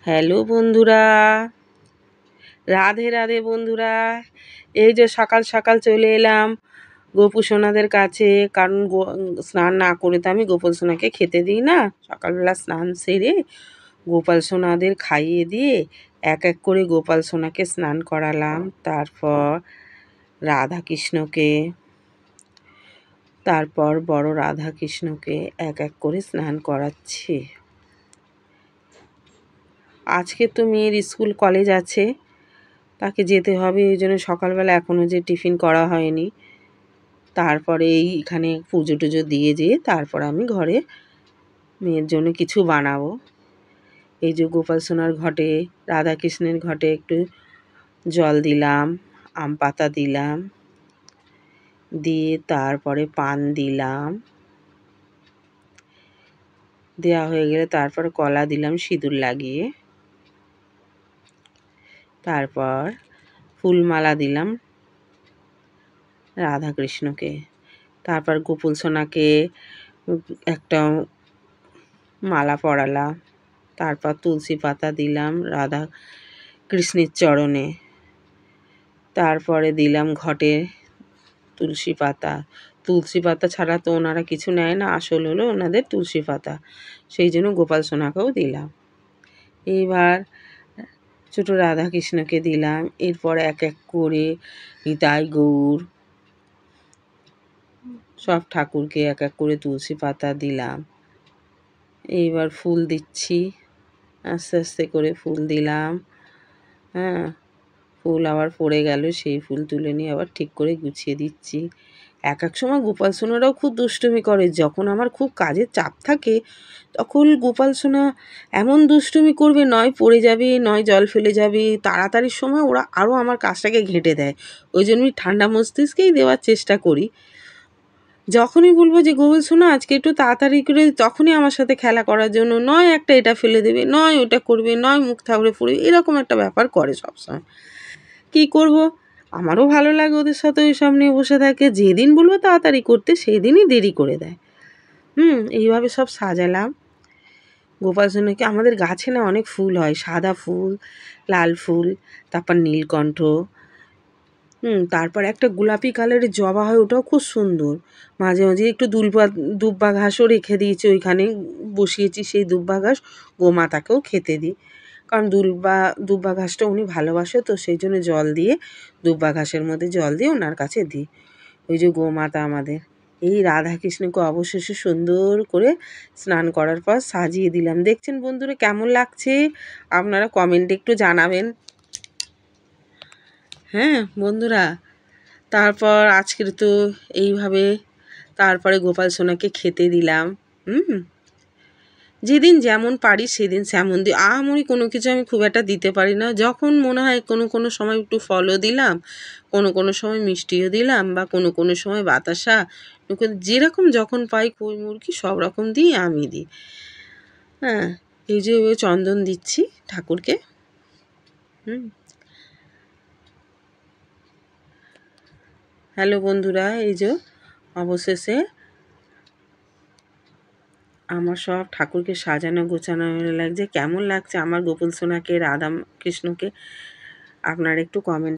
Hello বন্ধুরা, রাধে রাধে বন্ধুরা। এই যে সকাল সকাল চলে এলাম গোপু সোনাদের কাছে, কারণ স্নান না করে তো আমি গোপাল সোনাকে খেতে দিই না। সকালবেলা স্নান সেরে গোপাল সোনাদের খাইয়ে দিয়ে এক এক করে গোপাল সোনাকে স্নান করালাম। তারপর বড় রাধা কৃষ্ণকে এক এক করে স্নান করাচ্ছি। আজকে তো মেয়ের স্কুল কলেজ আছে, তাকে যেতে হবে, এই জন্য সকালবেলা এখনও যে টিফিন করা হয়নি। তারপরে এইখানে পুজো টুজো দিয়ে তারপর আমি ঘরে মেয়ের জন্য কিছু বানাবো। এই যে গোপাল সোনার ঘটে, রাধাকৃষ্ণের ঘটে একটু জল দিলাম, আম পাতা দিলাম, দিয়ে তারপরে পান দিলাম, দেওয়া হয়ে গেলে তারপর কলা দিলাম সিঁদুর লাগিয়ে, তারপর ফুলমালা দিলাম রাধাকৃষ্ণকে, তারপর গোপাল সোনাকে একটা মালা পরালাম, তারপর তুলসী পাতা দিলাম রাধা কৃষ্ণের চরণে, তারপরে দিলাম ঘটে তুলসী পাতা ছাড়া তো ওনারা কিছু নেয় না, আসল হলো ওনাদের তুলসী পাতা, সেই জন্য গোপাল সোনাকেও দিলাম। এইবার ছোট রাধাকৃষ্ণকে দিলাম, এরপর এক এক করে নিতাই গৌর সব ঠাকুরকে এক এক করে তুলসী পাতা দিলাম। এইবার ফুল দিচ্ছি, আস্তে আস্তে করে ফুল দিলাম। হ্যাঁ, ফুল আবার পড়ে গেল, সেই ফুল তুলে নিয়ে আবার ঠিক করে গুছিয়ে দিচ্ছি। এক এক সময় গোপাল সোনারাও খুব দুষ্টুমি করে। যখন আমার খুব কাজের চাপ থাকে তখন গোপাল সোনা এমন দুষ্টুমি করবে, নয় পড়ে যাবে, নয় জল ফেলে যাবে। তাড়াতাড়ির সময় ওরা আরও আমার কাজটাকে ঘেঁটে দেয়, ওই জন্যই ঠান্ডা মস্তিষ্কেই দেওয়ার চেষ্টা করি। যখনই বলবো যে গোপাল সোনা আজকে একটু তাড়াতাড়ি করে, তখনই আমার সাথে খেলা করার জন্য নয় একটা এটা ফেলে দেবে, নয় ওটা করবে, নয় মুখ থাবড়ে পড়বে, এরকম একটা ব্যাপার করে সবসময়। কী করব, আমারও ভালো লাগে ওদের সাথে ওই সব নিয়ে বসে থাকে। যেদিন বলবো তাড়াতাড়ি করতে সেই দিনই দেরি করে দেয়। এইভাবে সব সাজালাম গোপাল সোনাকে। আমাদের গাছে না অনেক ফুল হয়, সাদা ফুল, লাল ফুল, তারপর নীলকণ্ঠ, তারপর একটা গোলাপি কালারের জবা হয়, ওটাও খুব সুন্দর। মাঝে মাঝে একটু দুব্বা ঘাসও রেখে দিয়েছি, ওইখানে বসিয়েছি সেই দুব্বা ঘাস, গোমাতাকেও খেতে দিই, কারণ দুব্বা ঘাসটা উনি ভালোবাসে, তো সেই জন্য জল দিয়ে দুব্বা ঘাসের মধ্যে জল দিয়ে ওনার কাছে দিই। ওই যে গোমাতা আমাদের। এই রাধাকৃষ্ণকে অবশেষে সুন্দর করে স্নান করার পর সাজিয়ে দিলাম। দেখছেন বন্ধুরা কেমন লাগছে, আপনারা কমেন্টে একটু জানাবেন। হ্যাঁ বন্ধুরা, তারপর আজকের তো এইভাবে, তারপরে গোপাল সোনাকে খেতে দিলাম। যেদিন যেমন পারি সেদিন সেমন দিই। আহামরি কোনো কিছু আমি খুব একটা দিতে পারি না। যখন মনে হয় কোনো সময় একটু ফলও দিলাম, কোনো সময় মিষ্টিও দিলাম, বা কোনো সময় বাতাসা, যেরকম যখন পাই কই মুরগি সব রকম দিই আমি দিই। হ্যাঁ, এই যে চন্দন দিচ্ছি ঠাকুরকে। হ্যালো বন্ধুরা, এই যে অবশেষে আমার সব ঠাকুরকে সাজানো গোছানো লাগছে। কেমন লাগছে আমার গোপাল সোনাকে, রাধা কৃষ্ণকে, আপনারা একটু কমেন্ট